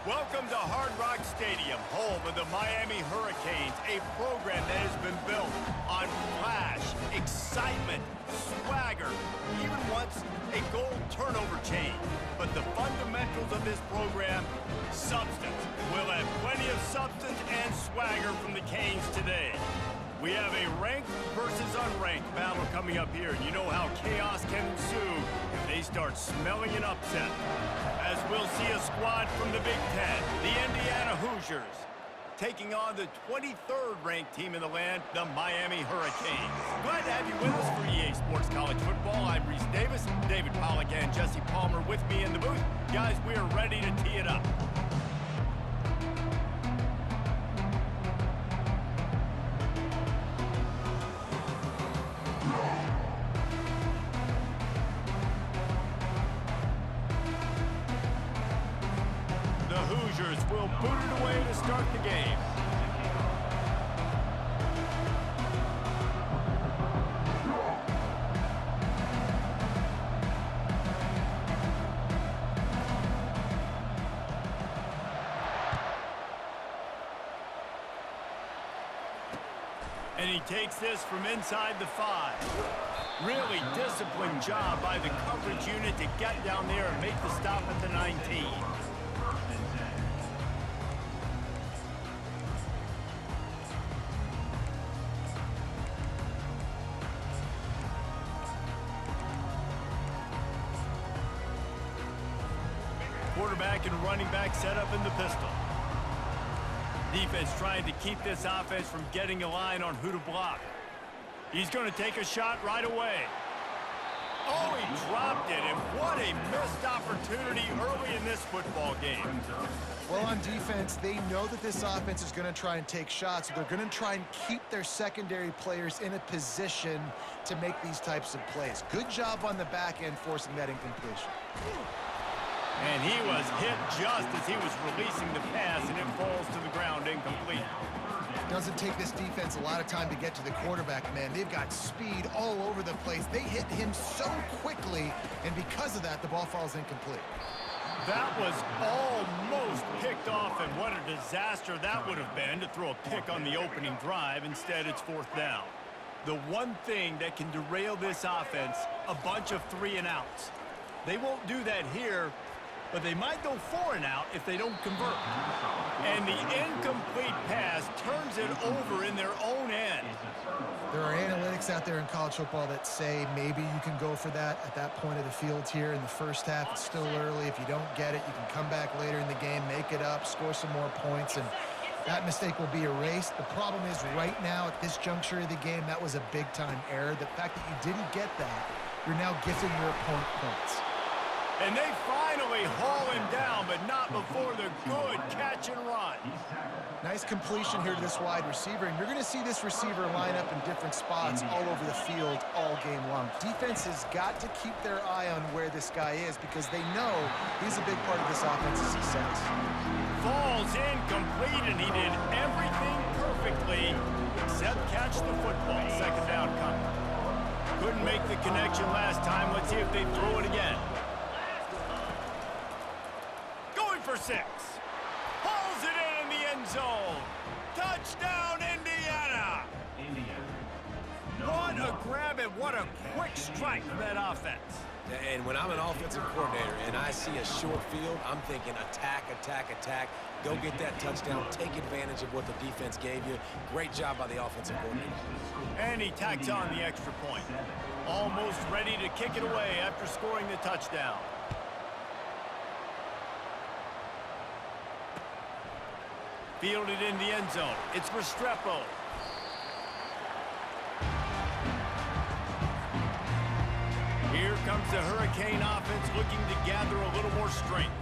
Welcome to Hard Rock Stadium, home of the Miami Hurricanes, a program that has been built on flash, excitement, swagger, even once a goal turnover chain. But the fundamentals of this program, substance. We'll have plenty of substance and swagger from the Canes today. We have a ranked versus unranked battle coming up here, and you know how chaos can ensue if they start smelling an upset. As we'll see a squad from the Big Ten, the Indiana Hoosiers, taking on the 23rd ranked team in the land, the Miami Hurricanes. Glad to have you with us for EA Sports College Football. I'm Reese Davis, David Pollack and Jesse Palmer with me in the booth. Guys, we are ready to tee it up. Will boot it away to start the game. And he takes this from inside the 5. Really disciplined job by the coverage unit to get down there and make the stop at the 19. Quarterback and running back set up in the pistol. Defense trying to keep this offense from getting a line on who to block. He's going to take a shot right away. Oh, he dropped it, and what a missed opportunity early in this football game. Well, on defense, they know that this offense is going to try and take shots. So they're going to try and keep their secondary players in a position to make these types of plays. Good job on the back end forcing that incompletion. And he was hit just as he was releasing the pass, and it falls to the ground incomplete. Doesn't take this defense a lot of time to get to the quarterback, man. They've got speed all over the place. They hit him so quickly, and because of that, the ball falls incomplete. That was almost picked off, and what a disaster that would have been to throw a pick on the opening drive. Instead, it's 4th down. The one thing that can derail this offense, a bunch of 3 and outs. They won't do that here, but they might go 4 and out if they don't convert. And the incomplete pass turns it over in their own end. There are analytics out there in college football that say maybe you can go for that at that point of the field here in the first half. It's still early. If you don't get it, you can come back later in the game, make it up, score some more points, and that mistake will be erased. The problem is right now at this juncture of the game, that was a big-time error. The fact that you didn't get that, you're now giving your opponent points. And they finally haul him down, but not before the good catch and run. Nice completion here to this wide receiver, and you're going to see this receiver line up in different spots all over the field all game long. Defense has got to keep their eye on where this guy is because they know he's a big part of this offense's success. Falls incomplete, and he did everything perfectly except catch the football. 2nd down coming. Couldn't make the connection last time. Let's see if they throw it again. For 6. Hauls it in the end zone. Touchdown, Indiana. What a grab and what a quick strike from that offense. And when I'm an offensive coordinator and I see a short field, I'm thinking attack, attack, attack. Go get that touchdown. Take advantage of what the defense gave you. Great job by the offensive coordinator. And he tacks on the extra point. Almost ready to kick it away after scoring the touchdown. Fielded in the end zone. It's Restrepo. Here comes the Hurricane offense looking to gather a little more strength.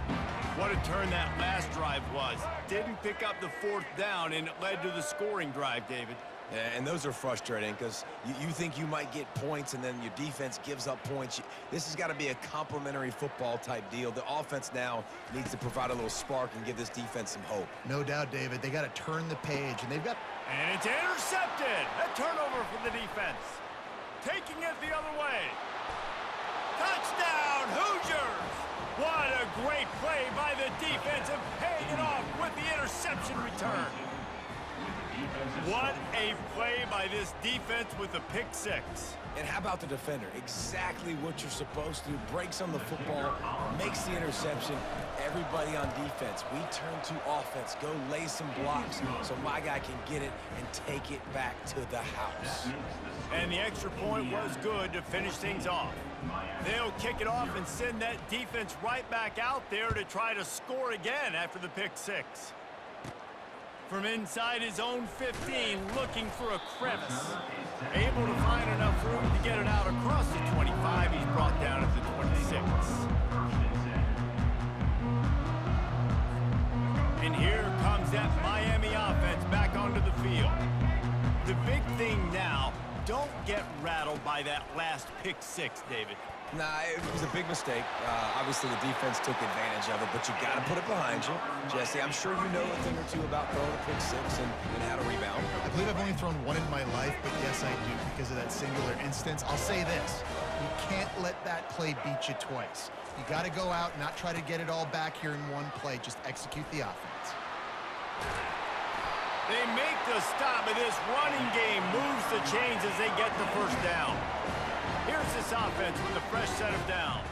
What a turn that last drive was. Didn't pick up the 4th down, and it led to the scoring drive, David. Yeah, and those are frustrating because you think you might get points and then your defense gives up points. This has got to be a complementary football type deal. The offense now needs to provide a little spark and give this defense some hope. No doubt, David. They got to turn the page, and they've got... And it's intercepted. A turnover for the defense. Taking it the other way. Touchdown, Hoosiers! What a great play by the defense and paying it interception return. What a play by this defense with a pick six. And how about the defender? Exactly what you're supposed to do. Breaks on the football, makes the interception. Everybody on defense, we turn to offense. Go lay some blocks so my guy can get it and take it back to the house. And the extra point was good to finish things off. They'll kick it off and send that defense right back out there to try to score again after the pick six. From inside his own 15, looking for a crevice. Able to find enough room to get it out across the 25. He's brought down at the 26. And here comes that Miami offense back onto the field. The big thing now, don't get rattled by that last pick six, David. Nah, it was a big mistake. Obviously, the defense took advantage of it, but you got to put it behind you. Jesse, I'm sure you know a thing or two about throwing a pick six and how to rebound. I believe I've only thrown one in my life, but yes, I do because of that singular instance. I'll say this. You can't let that play beat you twice. You got to go out and not try to get it all back here in one play. Just execute the offense. They make the stop, and this running game moves the chains as they get the first down. Here's this offense with a fresh set of downs.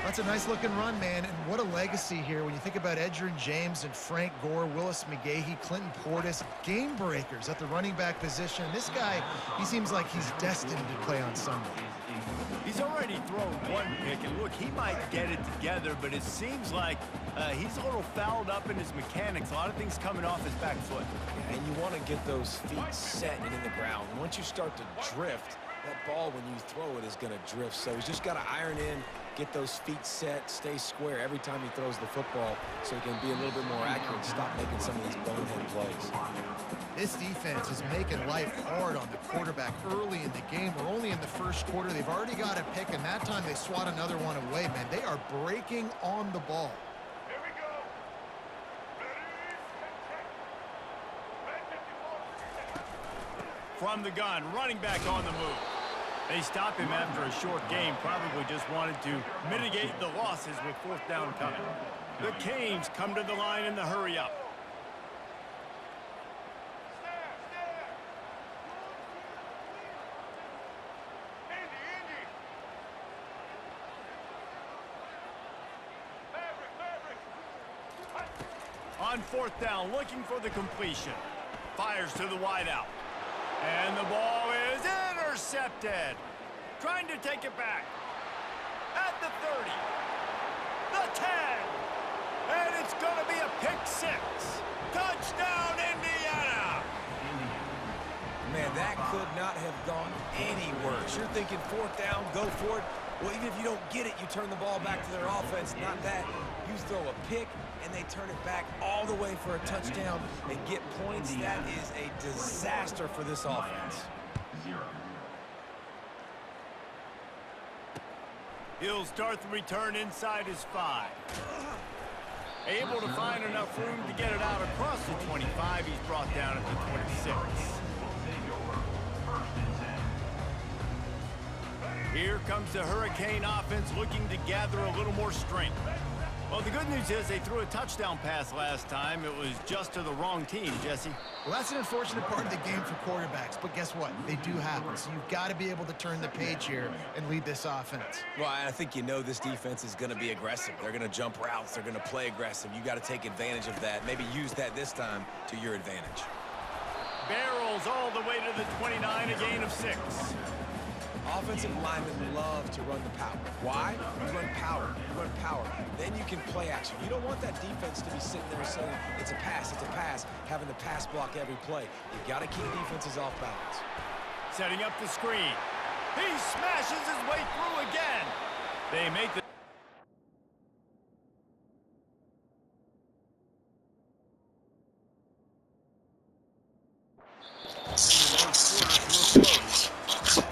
That's a nice-looking run, man, and what a legacy here. When you think about Edgerrin James and Frank Gore, Willis McGahee, Clinton Portis, game breakers at the running back position. This guy, he seems like he's destined to play on Sunday. He's already thrown one pick, and look, he might get it together, but it seems like he's a little fouled up in his mechanics. A lot of things coming off his back foot. Yeah, and you want to get those feet set and in the ground. Once you start to drift, that ball, when you throw it, is going to drift. So he's just got to iron in, get those feet set, stay square every time he throws the football so he can be a little bit more accurate and stop making some of these bonehead plays. This defense is making life hard on the quarterback early in the game. We're only in the first quarter. They've already got a pick, and that time they swat another one away, man. They are breaking on the ball. Here we go. From the gun, running back on the move. They stop him after a short game, probably just wanted to mitigate the losses with fourth down coming. The Canes come to the line in the hurry up. On fourth down, looking for the completion. Fires to the wideout. And the ball is intercepted. Trying to take it back. At the 30. The 10. And it's going to be a pick six. Touchdown, Indiana. Man, that could not have gone any worse. You're thinking fourth down, go for it. Well, even if you don't get it, you turn the ball back to their offense. Not that. You throw a pick, and they turn it back all the way for a touchdown and get points. That is a disaster for this offense. He'll start the return inside his 5. Able to find enough room to get it out across the 25. He's brought down at the 26. Here comes the Hurricane offense looking to gather a little more strength. Well, the good news is they threw a touchdown pass last time. It was just to the wrong team, Jesse. Well, that's an unfortunate part of the game for quarterbacks, but guess what? They do happen, so you've got to be able to turn the page here and lead this offense. Well, I think you know this defense is going to be aggressive. They're going to jump routes. They're going to play aggressive. You got to take advantage of that. Maybe use that this time to your advantage. Barrels all the way to the 29, a gain of 6. Offensive linemen love to run the power. Why? You run power. You run power. Then you can play action. You don't want that defense to be sitting there saying, it's a pass, having to pass block every play. You got to keep defenses off balance. Setting up the screen. He smashes his way through again. They make the...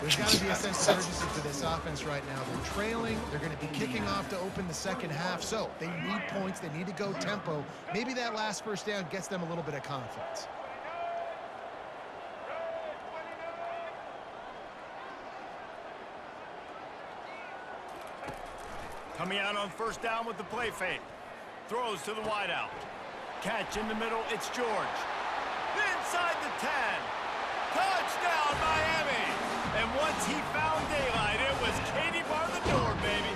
There's got to be a sense of urgency for this offense right now. They're trailing. They're going to be kicking off to open the second half. So they need points. They need to go tempo. Maybe that last first down gets them a little bit of confidence. Coming out on first down with the play fake. Throws to the wideout. catch in the middle. It's George. Inside the 10. Touchdown, Miami. And once he found daylight, it was Katie bar the door, baby.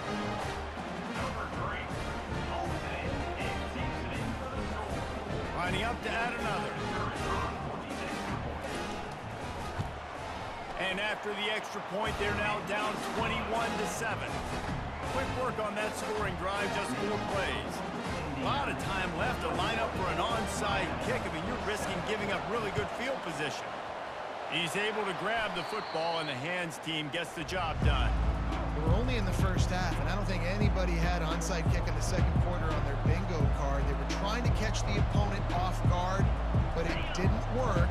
Lining up to add another. And after the extra point, they're now down 21-7. Quick work on that scoring drive, just 4 plays. A lot of time left to line up for an onside kick. I mean, you're risking giving up really good field position. He's able to grab the football, and the hands team gets the job done. We're only in the first half, and I don't think anybody had onside kick in the second quarter on their bingo card. They were trying to catch the opponent off guard, but it didn't work.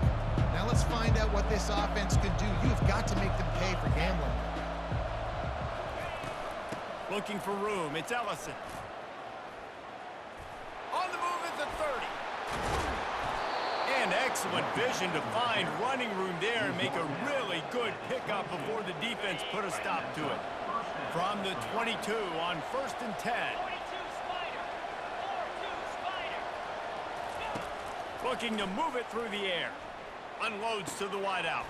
Now let's find out what this offense could do. You've got to make them pay for gambling. Looking for room. It's Ellison. On the move at the 30. And excellent vision to find running room there and make a really good pickup before the defense put a stop to it. From the 22 on 1st and 10. Looking to move it through the air. Unloads to the wideout.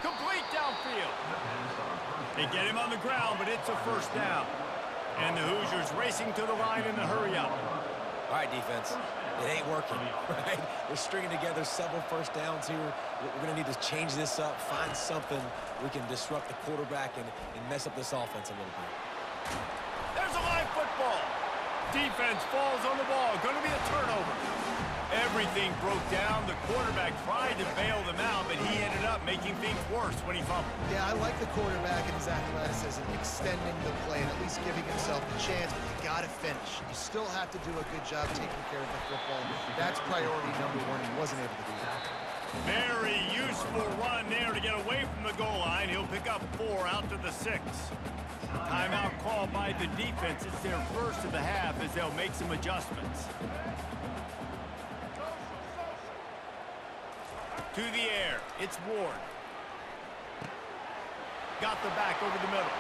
Complete downfield. They get him on the ground, but it's a first down. And the Hoosiers racing to the line in the hurry-up. All right, defense. It ain't working, right? We're stringing together several first downs here. We're going to need to change this up, find something we can disrupt the quarterback and mess up this offense a little bit. There's a live football. Defense falls on the ball. Going to be a turnover. Everything broke down. The quarterback tried to bail them out, but he ended up making things worse when he fumbled. Yeah, I like the quarterback and his athleticism, extending the play and at least giving himself a chance, but you got to finish. You still have to do a good job taking care of the football. That's priority number 1. He wasn't able to do that. Very useful run there to get away from the goal line. He'll pick up 4 out to the 6. Timeout called by the defense. It's their first of the half as they'll make some adjustments. To the air, it's Ward. Got the back over the middle.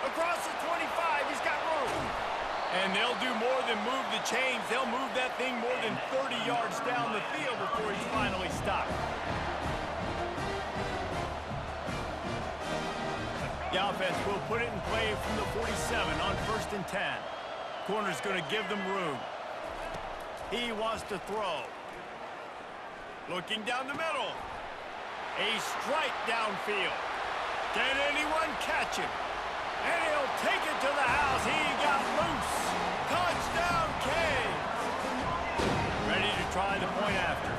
Across the 25, he's got room. And they'll do more than move the chains. They'll move that thing more than 30 yards down the field before he's finally stopped. The offense will put it in play from the 47 on 1st and 10. Corner's going to give them room. He wants to throw. Looking down the middle. A strike downfield. Can anyone catch him? And he'll take it to the house. He got loose. Touchdown, Canes. Ready to try the point after.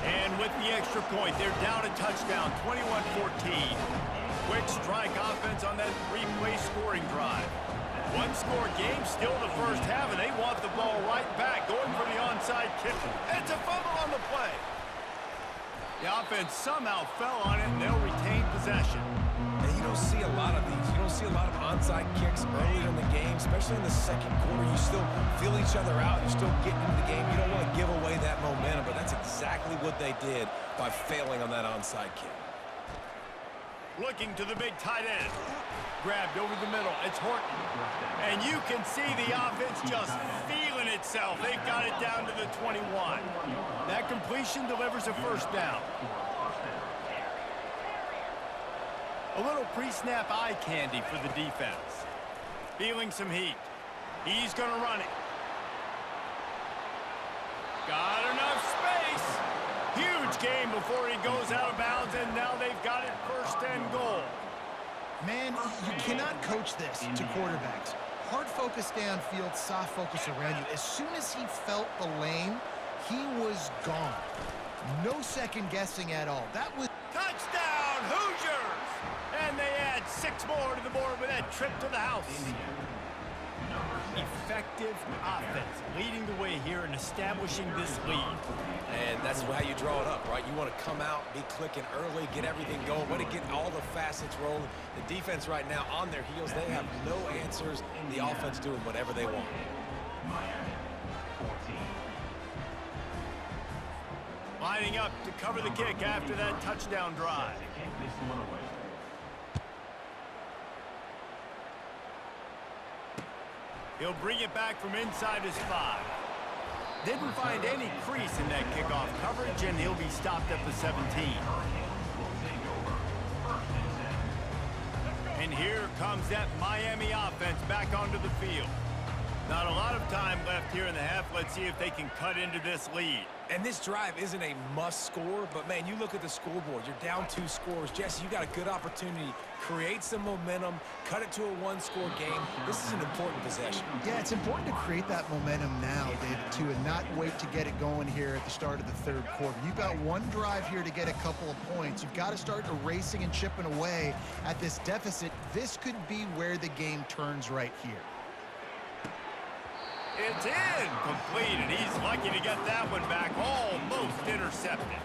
And with the extra point, they're down a touchdown, 21-14. Quick strike offense on that 3-play scoring drive. One-score game, still the first half, and they want the ball right back, going for the onside kick. And it's a fumble on the play. The offense somehow fell on it, and they'll retain possession. And you don't see a lot of these. You don't see a lot of onside kicks early in the game, especially in the second quarter. You still feel each other out. You're still getting into the game. You don't want to give away that momentum, but that's exactly what they did by failing on that onside kick. Looking to the big tight end. Grabbed over the middle. It's Horton. And you can see the offense just feeling itself. They've got it down to the 21. That completion delivers a first down. A little pre-snap eye candy for the defense. Feeling some heat. He's going to run it. Got enough space. Huge game before he goes out of bounds, and now they've got it 1st and goal. Man, you cannot coach this to quarterbacks. Hard focus downfield, soft focus around you. As soon as he felt the lane, he was gone. No second guessing at all. That was... Touchdown, Hoosiers! And they add 6 more to the board with that trip to the house. Effective offense leading the way here and establishing this lead. And that's how you draw it up, right? You want to come out, be clicking early, get everything going, want to get all the facets rolling. The defense right now on their heels, they have no answers. The offense doing whatever they want. Lining up to cover the kick after that touchdown drive. He'll bring it back from inside his 5. Didn't find any crease in that kickoff coverage, and he'll be stopped at the 17. And here comes that Miami offense back onto the field. Not a lot of time left here in the half. Let's see if they can cut into this lead. And this drive isn't a must score, but man, you look at the scoreboard, you're down 2 scores. Jesse, you got a good opportunity. Create some momentum, cut it to a 1-score game. This is an important possession. Yeah, it's important to create that momentum now, David, too, and not wait to get it going here at the start of the third quarter. You've got one drive here to get a couple of points. You've got to start erasing and chipping away at this deficit. This could be where the game turns right here. It's incomplete, and he's lucky to get that one back, almost intercepted.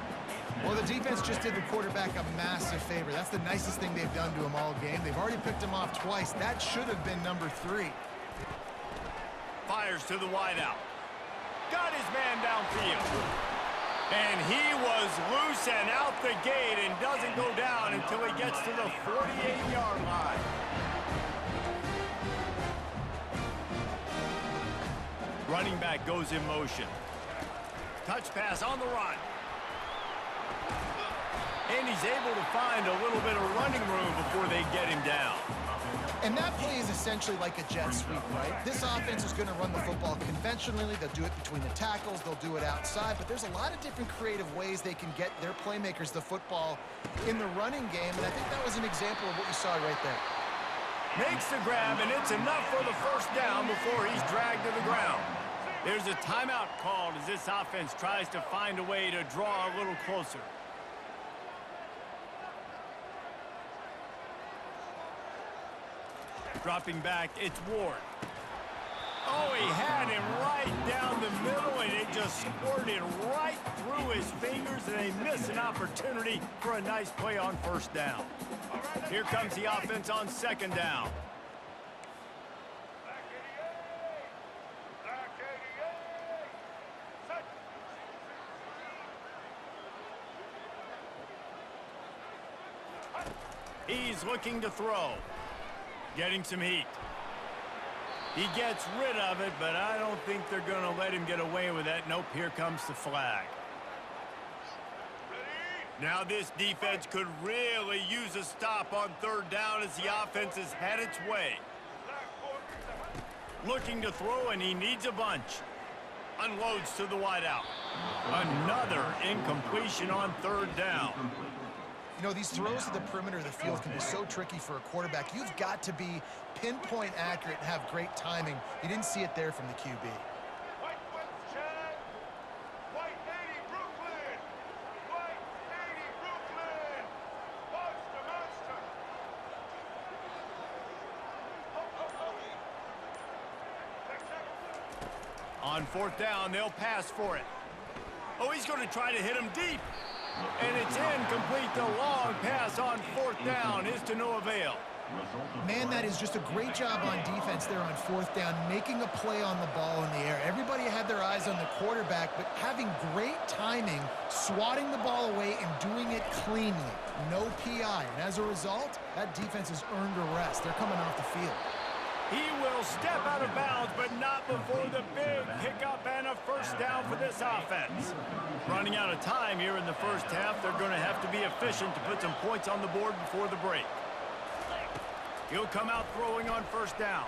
Well, the defense just did the quarterback a massive favor. That's the nicest thing they've done to him all game. They've already picked him off twice. That should have been number 3. Fires to the wideout. Got his man downfield. And he was loose and out the gate and doesn't go down until he gets to the 48-yard line. Running back goes in motion. Touch pass on the run. And he's able to find a little bit of running room before they get him down. And that play is essentially like a jet sweep, right? This offense is going to run the football conventionally. They'll do it between the tackles. They'll do it outside. But there's a lot of different creative ways they can get their playmakers the football in the running game. And I think that was an example of what you saw right there. Makes the grab, and it's enough for the first down before he's dragged to the ground. There's a timeout called as this offense tries to find a way to draw a little closer. Dropping back, it's Ward. Oh, he had him right down the middle, and it just squirted right through his fingers, and they miss an opportunity for a nice play on first down. Here comes the offense on second down. He's looking to throw. Getting some heat. He gets rid of it, but I don't think they're going to let him get away with that. Nope, here comes the flag. Now this defense could really use a stop on third down as the offense has had its way. Looking to throw, and he needs a bunch. Unloads to the wideout. Another incompletion on third down. You know, these throws to the perimeter of the field can be so tricky for a quarterback. You've got to be pinpoint accurate and have great timing. You didn't see it there from the QB. On fourth down, they'll pass for it. Oh, he's going to try to hit him deep. And it's incomplete. The long pass on fourth down is to no avail. Man, that is just a great job on defense there on fourth down, making a play on the ball in the air. Everybody had their eyes on the quarterback, but having great timing, swatting the ball away, and doing it cleanly. No PI. And as a result, that defense has earned a rest. They're coming off the field. He will step out of bounds, but not before the big pickup and a first down for this offense. Running out of time here in the first half, they're going to have to be efficient to put some points on the board before the break. He'll come out throwing on first down.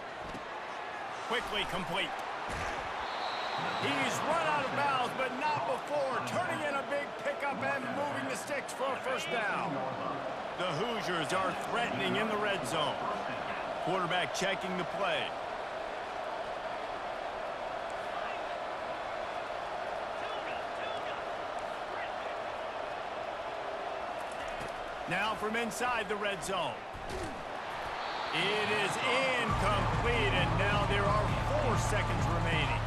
Quickly complete. He's run out of bounds, but not before turning in a big pickup and moving the sticks for a first down. The Hoosiers are threatening in the red zone. Quarterback checking the play. Now from inside the red zone. It is incomplete, and now there are 4 seconds remaining.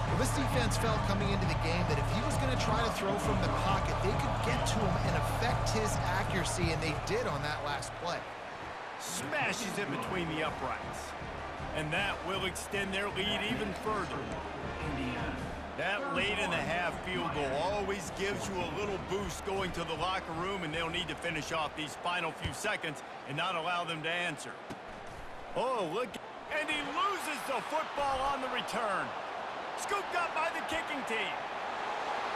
Well, this defense felt coming into the game that if he was going to try to throw from the pocket, they could get to him and affect his accuracy, and they did on that last play. Smashes it between the uprights. And that will extend their lead even further. That late in the half field goal always gives you a little boost going to the locker room, and they'll need to finish off these final few seconds and not allow them to answer. Oh, look. And he loses the football on the return. Scooped up by the kicking team.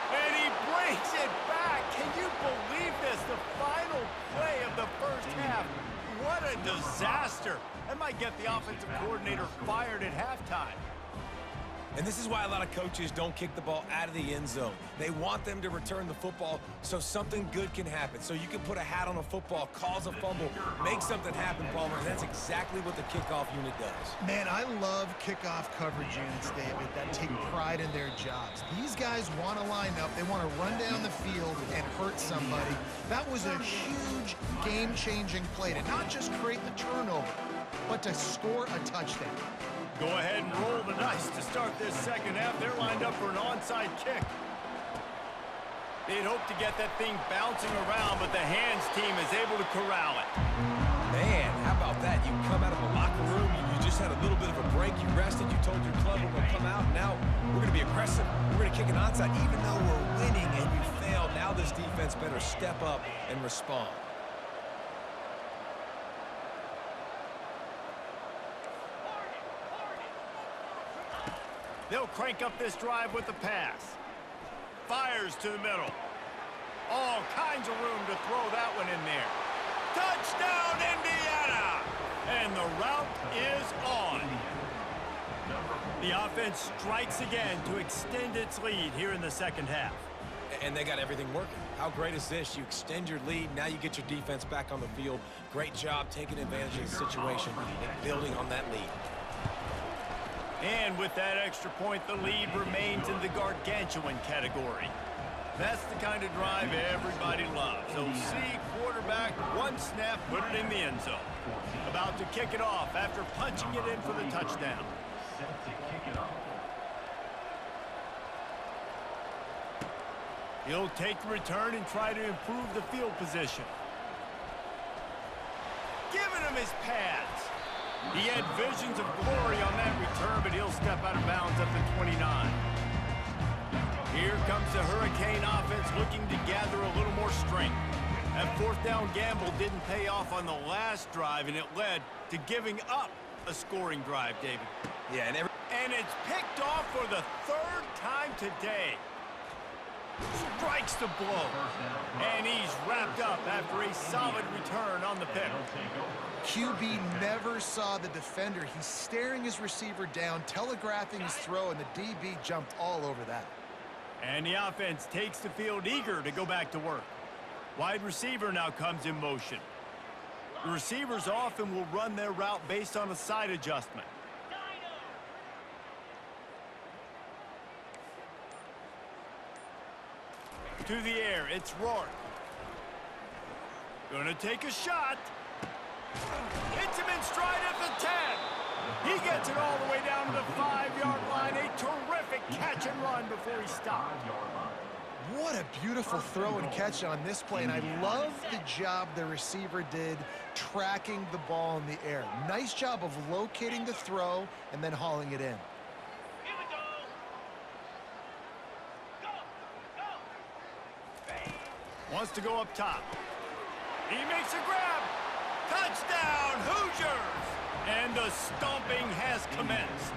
And he brings it back. Can you believe this? The final play of the first half. What a disaster. That might get the offensive coordinator fired at halftime. And this is why a lot of coaches don't kick the ball out of the end zone. They want them to return the football so something good can happen. So you can put a hat on a football, cause a fumble, make something happen, Palmer, and that's exactly what the kickoff unit does. Man, I love kickoff coverage units, David, that take pride in their jobs. These guys want to line up. They want to run down the field and hurt somebody. That was a huge game-changing play to not just create the turnover, but to score a touchdown. Go ahead and roll the dice to start this second half. They're lined up for an onside kick. They'd hope to get that thing bouncing around, but the hands team is able to corral it. Man, how about that? You come out of the locker room, you just had a little bit of a break, you rested, you told your club we're going to come out, and now we're going to be aggressive. We're going to kick an onside, even though we're winning and you failed. Now this defense better step up and respond. They'll crank up this drive with the pass. Fires to the middle. All kinds of room to throw that one in there. Touchdown, Indiana! And the route is on. The offense strikes again to extend its lead here in the second half. And they got everything working. How great is this? You extend your lead, now you get your defense back on the field. Great job taking advantage of the situation and building on that lead. And with that extra point, the lead remains in the gargantuan category. That's the kind of drive everybody loves. So see quarterback, one snap, put it in the end zone. About to kick it off after punching it in for the touchdown. He'll take the return and try to improve the field position. Giving him his pads. He had visions of glory on that return, but he'll step out of bounds at the 29. Here comes the Hurricane offense looking to gather a little more strength. That fourth down gamble didn't pay off on the last drive, and it led to giving up a scoring drive, David. Yeah, and it's picked off for the third time today. Strikes the blow. And he's wrapped up after a solid return on the pick. QB never saw the defender. He's staring his receiver down, telegraphing his throw, and the DB jumped all over that. And the offense takes the field eager to go back to work. Wide receiver now comes in motion. The receivers often will run their route based on a side adjustment. To the air, it's Rourke. Gonna take a shot. Hits him in stride at the 10. He gets it all the way down to the 5-yard line. A terrific catch and run before he stopped. What a beautiful throw and catch on this play, and I love the job the receiver did tracking the ball in the air. Nice job of locating the throw and then hauling it in. Wants to go up top. He makes a grab. Touchdown, Hoosiers! And the stomping has commenced.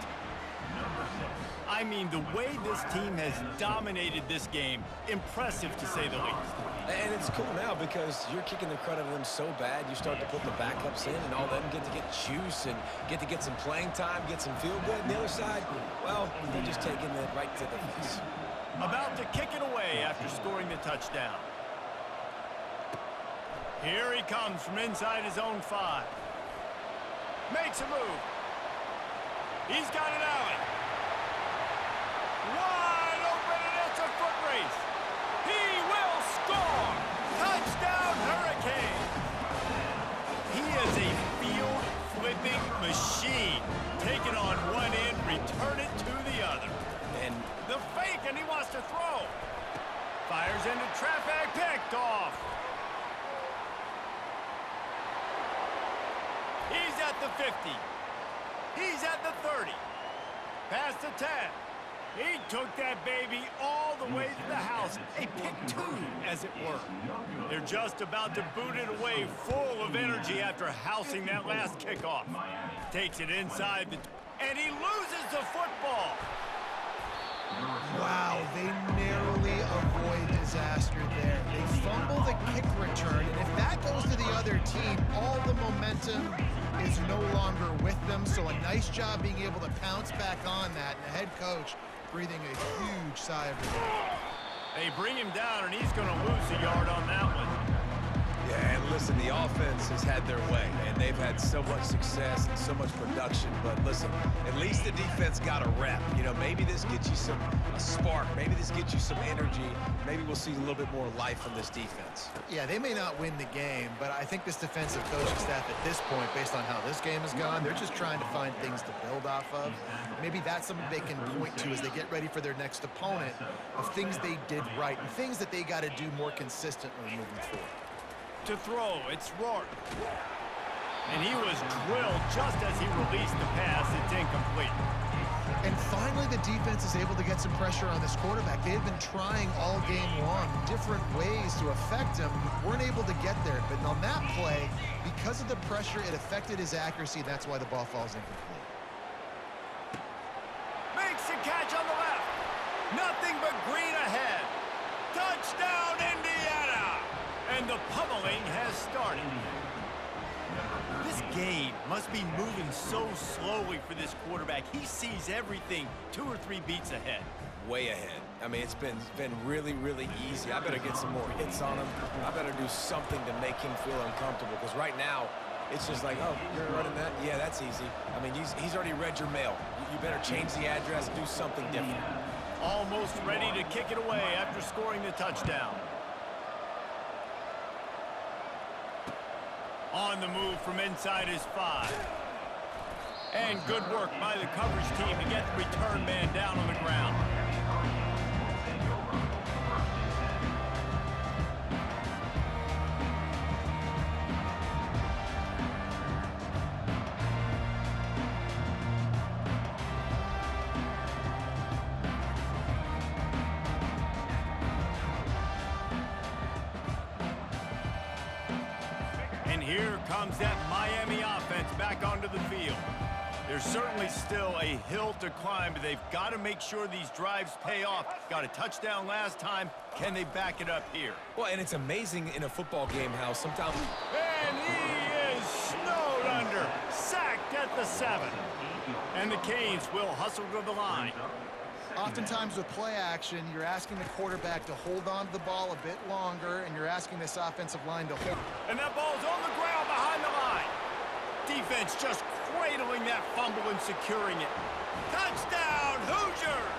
I mean, the way this team has dominated this game, impressive to say the least. And it's cool now because you're kicking the crud out of them so bad, you start to put the backups in and all of them get to get juice and get to get some playing time, get some feel good. And the other side, well, they're just taking it right to the face. About to kick it away after scoring the touchdown. Here he comes from inside his own 5. Makes a move. He's got an alley. Wide open, and it's a foot race. He will score. Touchdown, Hurricane. He is a field-flipping machine. Take it on one end, return it to the other. And the fake, and he wants to throw. Fires into traffic, picked off. He's at the 50. He's at the 30. Past the 10. He took that baby all the way to the house. A pick 2, as it were. They're just about to boot it away, full of energy after housing that last kickoff. Takes it inside, and he loses the football. they narrowly avoid disaster there. They fumble the kick return, and if that goes to the other team, all the momentum is no longer with them. So a nice job being able to pounce back on that, and the head coach breathing a huge sigh of relief. They bring him down, and he's going to lose a yard on that one. Yeah, and listen, the offense has had their way, and they've had so much success and so much production. But listen, at least the defense got a rep. You know, maybe this gets you a spark. Maybe this gets you some energy. Maybe we'll see a little bit more life from this defense. Yeah, they may not win the game, but I think this defensive coaching staff at this point, based on how this game has gone, they're just trying to find things to build off of. Maybe that's something they can point to as they get ready for their next opponent, of things they did right and things that they got to do more consistently moving forward. To throw, it's Rourke. And he was drilled just as he released the pass. It's incomplete. And finally, the defense is able to get some pressure on this quarterback. They had been trying all game long different ways to affect him. Weren't able to get there. But on that play, because of the pressure, it affected his accuracy. That's why the ball falls incomplete. Makes a catch on the left. Nothing but green ahead. Touchdown, Indiana! And the pummeling has started. This game must be moving so slowly for this quarterback. He sees everything 2 or 3 beats ahead. Way ahead. I mean, it's been really, really easy. I better get some more hits on him. I better do something to make him feel uncomfortable, because right now, it's just like, oh, you're running that? Yeah, that's easy. I mean, he's already read your mail. You better change the address, do something different. Almost ready to kick it away after scoring the touchdown. On the move from inside his 5. And good work by the coverage team to get the return man down on the ground. And here comes that Miami offense back onto the field. There's certainly still a hill to climb, but they've got to make sure these drives pay off. Got a touchdown last time. Can they back it up here? Well, and it's amazing in a football game how sometimes... And he is snowed under. Sacked at the 7. And the Canes will hustle to the line. Oftentimes with play action, you're asking the quarterback to hold on to the ball a bit longer, and you're asking this offensive line to hold. And that ball's on the ground behind the line. Defense just cradling that fumble and securing it. Touchdown, Hoosiers!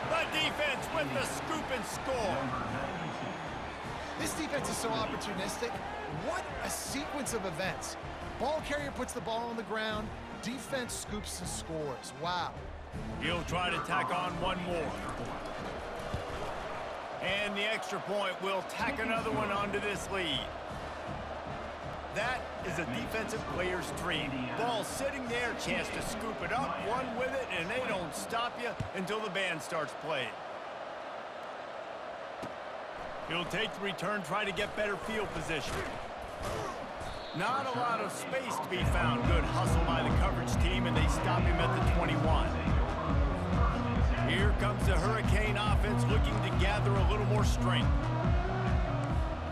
The defense with the scoop and score. This defense is so opportunistic. What a sequence of events. Ball carrier puts the ball on the ground. Defense scoops and scores. Wow. He'll try to tack on one more. And the extra point will tack another one onto this lead. That is a defensive player's dream. Ball sitting there, chance to scoop it up, run with it, and they don't stop you until the band starts playing. He'll take the return, try to get better field position. Not a lot of space to be found. Good hustle by the coverage team, and they stop him at the 21. Here comes the Hurricane offense looking to gather a little more strength.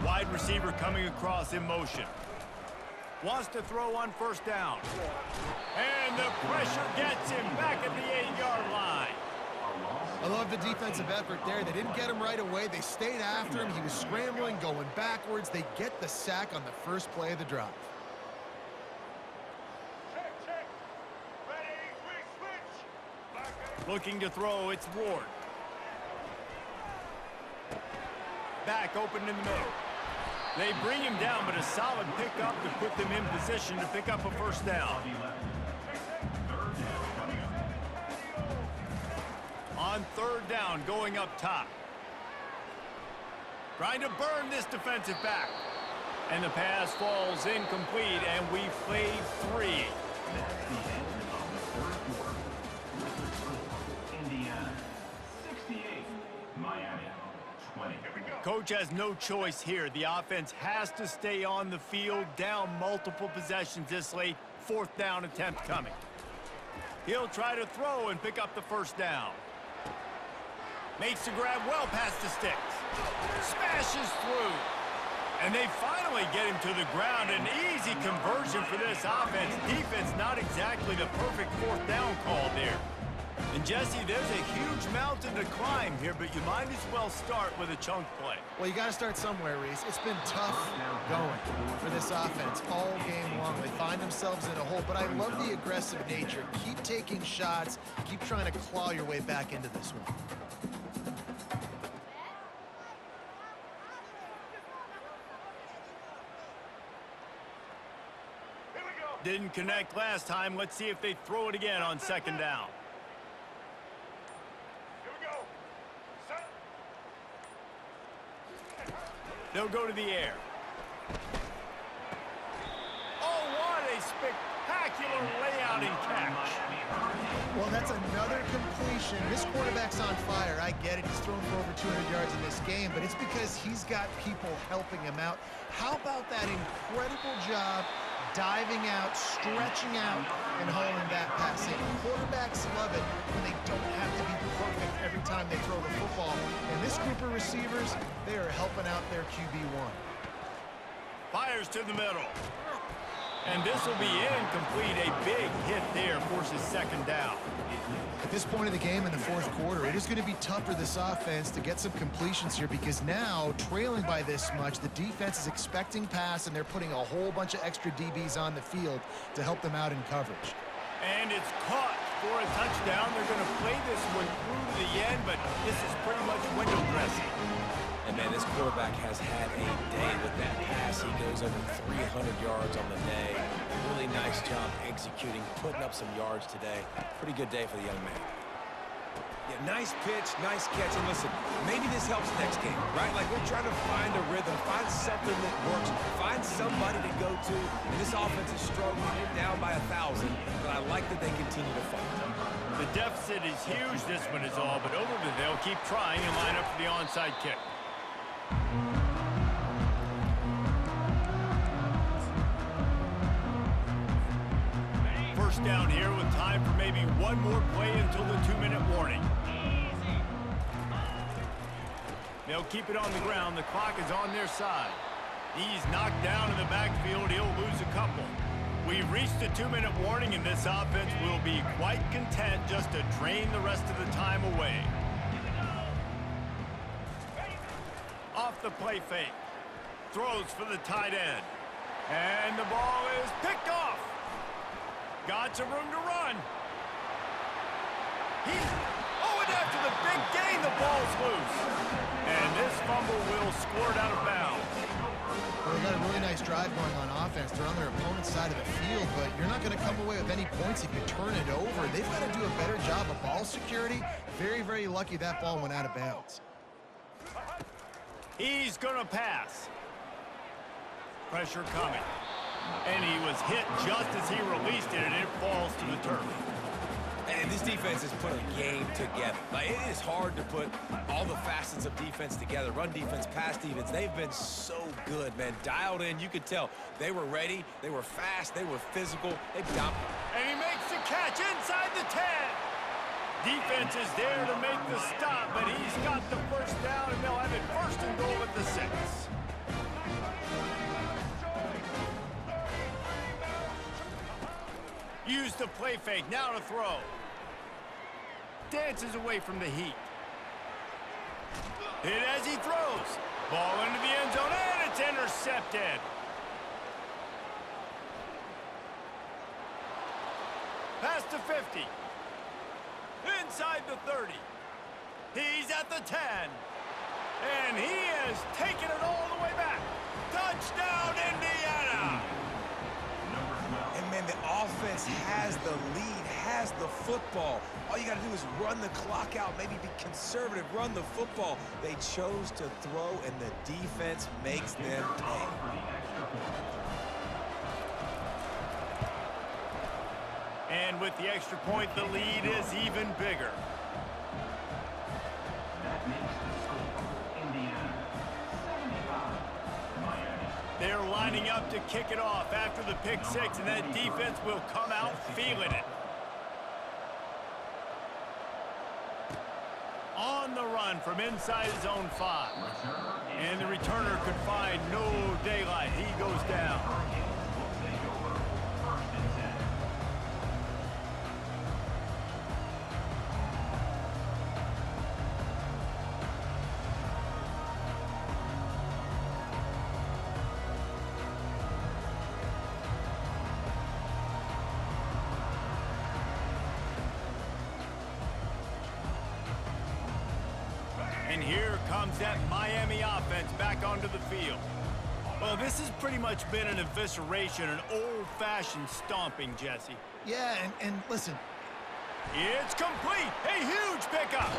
Wide receiver coming across in motion. Wants to throw on first down. And the pressure gets him back at the 8-yard line. I love the defensive effort there. They didn't get him right away. They stayed after him. He was scrambling, going backwards. They get the sack on the first play of the drive. Looking to throw, it's Ward. Back open in the middle. They bring him down, but a solid pickup to put them in position to pick up a first down. On third down, going up top. Trying to burn this defensive back. And the pass falls incomplete, and we've played 3. Indiana 68, Miami 20. Coach has no choice here. The offense has to stay on the field, down multiple possessions this late. 4th down attempt coming. He'll try to throw and pick up the first down. Makes the grab well past the sticks. Smashes through. And they finally get him to the ground. An easy conversion for this offense. Defense not exactly the perfect fourth down call there. And Jesse, there's a huge mountain to climb here, but you might as well start with a chunk play. Well, you got to start somewhere, Reese. It's been tough going for this offense all game long. They find themselves in a hole, but I love the aggressive nature. Keep taking shots. Keep trying to claw your way back into this one. Didn't connect last time. Let's see if they throw it again on second down. They'll go to the air. Oh, what a spectacular layout and catch. Well, that's another completion. This quarterback's on fire. I get it. He's thrown for over 200 yards in this game, but it's because he's got people helping him out. How about that incredible job diving out, stretching out, and hauling that pass in? Quarterbacks love it when they don't have to be perfect every time they throw the football. And this group of receivers, they are helping out their QB1. Fires to the middle. And this will be incomplete. A big hit there forces second down. At this point of the game in the fourth quarter, it is going to be tough for this offense to get some completions here because now, trailing by this much, the defense is expecting pass, and they're putting a whole bunch of extra DBs on the field to help them out in coverage. And it's caught for a touchdown. They're going to play this one through to the end, but this is pretty much window dressing. And, man, this quarterback has had a day with that pass. He goes over 300 yards on the day. Really nice job executing, putting up some yards today. Pretty good day for the young man. Yeah, nice pitch, nice catch. And listen, maybe this helps next game, right? Like, we're trying to find a rhythm, find something that works, find somebody to go to. And this offense is struggling. They're down by 1,000, but I like that they continue to fight. The deficit is huge, this one is all, but over they'll keep trying and line up for the onside kick. First down here with time for maybe one more play until the 2-minute warning. They'll keep it on the ground. The clock is on their side. He's knocked down in the backfield. He'll lose a couple. We've reached the 2-minute warning, and this offense will be quite content just to drain the rest of the time away. Off the play fake. Throws for the tight end. And the ball is picked off. Got some room to run. And after the big gain, the ball's loose. And this fumble will squirt out of bounds. Well, they got a really nice drive going on offense. They're on their opponent's side of the field, but you're not going to come away with any points if you turn it over. They've got to do a better job of ball security. Very, very lucky that ball went out of bounds. He's going to pass. Pressure coming. And he was hit just as he released it, and it falls to the turf. And this defense has put a game together. Like, it is hard to put all the facets of defense together. Run defense, pass defense. They've been so good, man. Dialed in. You could tell they were ready. They were fast. They were physical. They dominated. And he makes the catch inside the 10. Defense is there to make the stop, but he's got the first down, and they'll have it first and goal at the 6. Use the play fake, now to throw. Dances away from the heat. Hit as he throws. Ball into the end zone, and it's intercepted. Past the 50. Inside the 30. He's at the 10. And he has taken it all the way back. Touchdown, Indiana! And, man, the offense has the lead, has the football. All you got to do is run the clock out, maybe be conservative, run the football. They chose to throw, and the defense makes them pay. And with the extra point, the lead is even bigger. That makes the score Indiana 75, Miami. They're lining up to kick it off after the pick 6, and that defense will come out feeling it. on the run from inside his own 5. And the returner could find no daylight. He goes down. And here comes that Miami offense back onto the field. Well, this has pretty much been an evisceration, an old-fashioned stomping, Jesse. Yeah, and listen. It's complete. A huge pickup.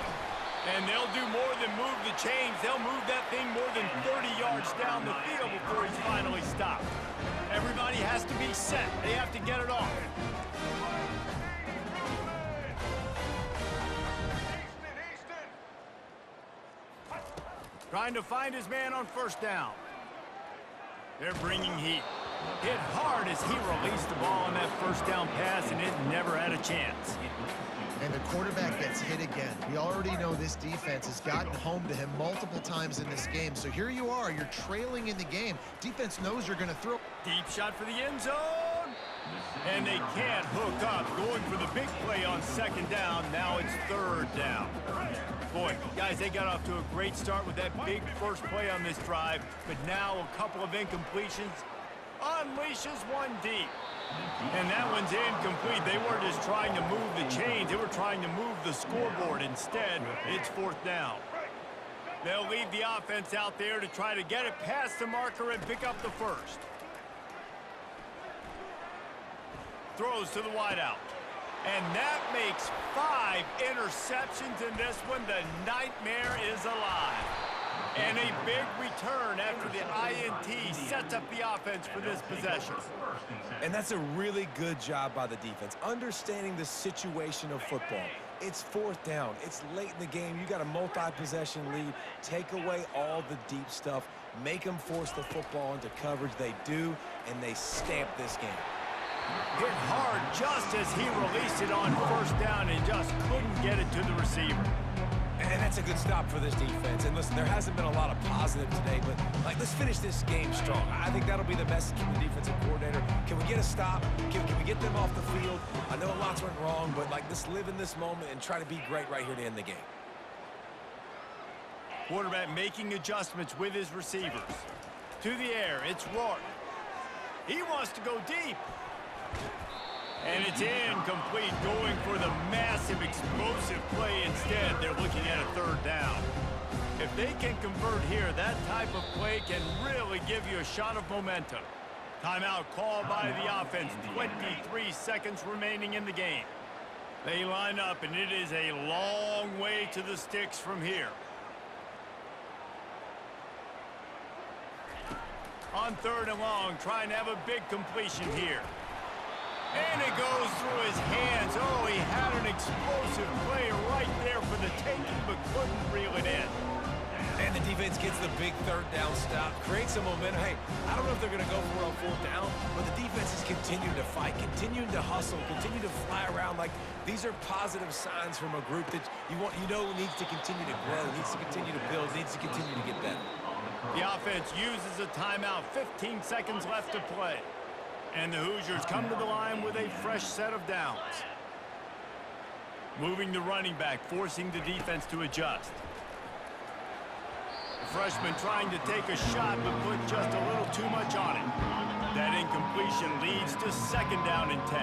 And they'll do more than move the chains. They'll move that thing more than 30 yards down the field before he's finally stopped. Everybody has to be set. They have to get it off. Trying to find his man on first down. They're bringing heat. Hit hard as he released the ball on that first down pass, and it never had a chance. And the quarterback gets hit again. We already know this defense has gotten home to him multiple times in this game. So here you are, you're trailing in the game. Defense knows you're going to throw. Deep shot for the end zone. And they can't hook up. Going for the big play on second down. Now it's third down. Boy, guys, they got off to a great start with that big first play on this drive. But now a couple of incompletions unleashes one deep. And that one's incomplete. They weren't just trying to move the chains. They were trying to move the scoreboard. Instead, it's fourth down. They'll leave the offense out there to try to get it past the marker and pick up the first. Throws to the wideout. And that makes 5 interceptions in this one. The nightmare is alive. And a big return after the INT sets up the offense for this possession. And that's a really good job by the defense, understanding the situation of football. It's fourth down. It's late in the game. You got a multi-possession lead. Take away all the deep stuff. Make them force the football into coverage. They do, and they stamp this game. Hit hard just as he released it on first down and just couldn't get it to the receiver. And that's a good stop for this defense. And listen, there hasn't been a lot of positive today, but let's finish this game strong. I think that'll be the message from the defensive coordinator. Can we get a stop? Can we get them off the field? I know lots went wrong, but let's live in this moment and try to be great right here to end the game. Quarterback making adjustments with his receivers. To the air, it's Rourke. He wants to go deep. And it's incomplete, going for the massive explosive play instead. They're looking at a third down. If they can convert here, that type of play can really give you a shot of momentum. Timeout called by the offense. 23 seconds remaining in the game. They line up, and it is a long way to the sticks from here. On third and long, trying to have a big completion here. And it goes through his hands. Oh, he had an explosive play right there for the taking, but couldn't reel it in. And the defense gets the big third down stop, creates some momentum. Hey, I don't know if they're going to go for it on fourth down, but the defense is continuing to fight, continuing to hustle, continue to fly around. These are positive signs from a group that you know needs to continue to grow, needs to continue to build, needs to continue to get better. The offense uses a timeout. 15 seconds left to play. And the Hoosiers come to the line with a fresh set of downs. Moving the running back, forcing the defense to adjust. The freshman trying to take a shot, but put just a little too much on it. That incompletion leads to second down and 10.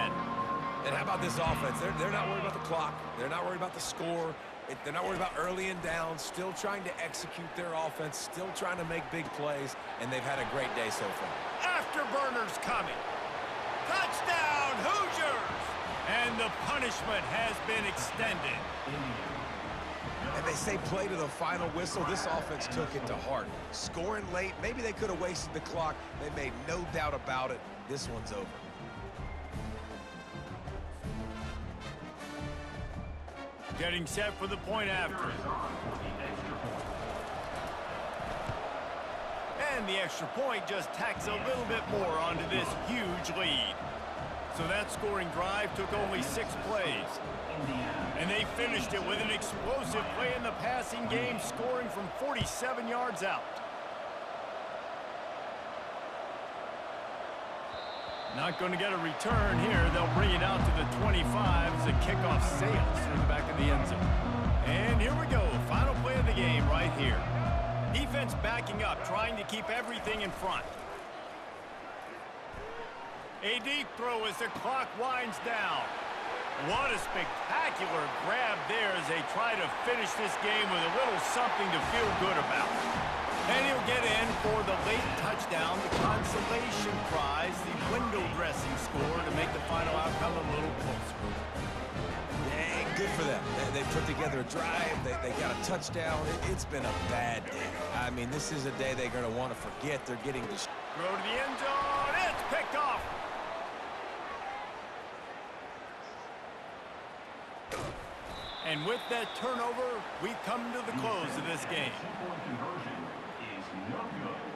And how about this offense? They're not worried about the clock. They're not worried about the score. They're not worried about early and down. Still trying to execute their offense. Still trying to make big plays. And they've had a great day so far. Afterburners coming. Touchdown, Hoosiers! And the punishment has been extended. And they say play to the final whistle. This offense took it to heart. Scoring late, maybe they could have wasted the clock. They made no doubt about it. This one's over. Getting set for the point after. And the extra point just tacks a little bit more onto this huge lead. So that scoring drive took only 6 plays. And they finished it with an explosive play in the passing game, scoring from 47 yards out. Not going to get a return here. They'll bring it out to the 25 as the kickoff sails through the back of the end zone. And here we go. Final play of the game right here. Defense backing up, trying to keep everything in front. A deep throw as the clock winds down. What a spectacular grab there as they try to finish this game with a little something to feel good about. And he'll get in for the late touchdown, the consolation prize, the window dressing score to make the final outcome a little closer. Yeah, good for them. They put together a drive. They got a touchdown. It's been a bad day. I mean, this is a day they're going to want to forget. They're getting destroyed. Throw to the end zone. It's picked off. And with that turnover, we come to the close of this game. Two-point conversion is no good.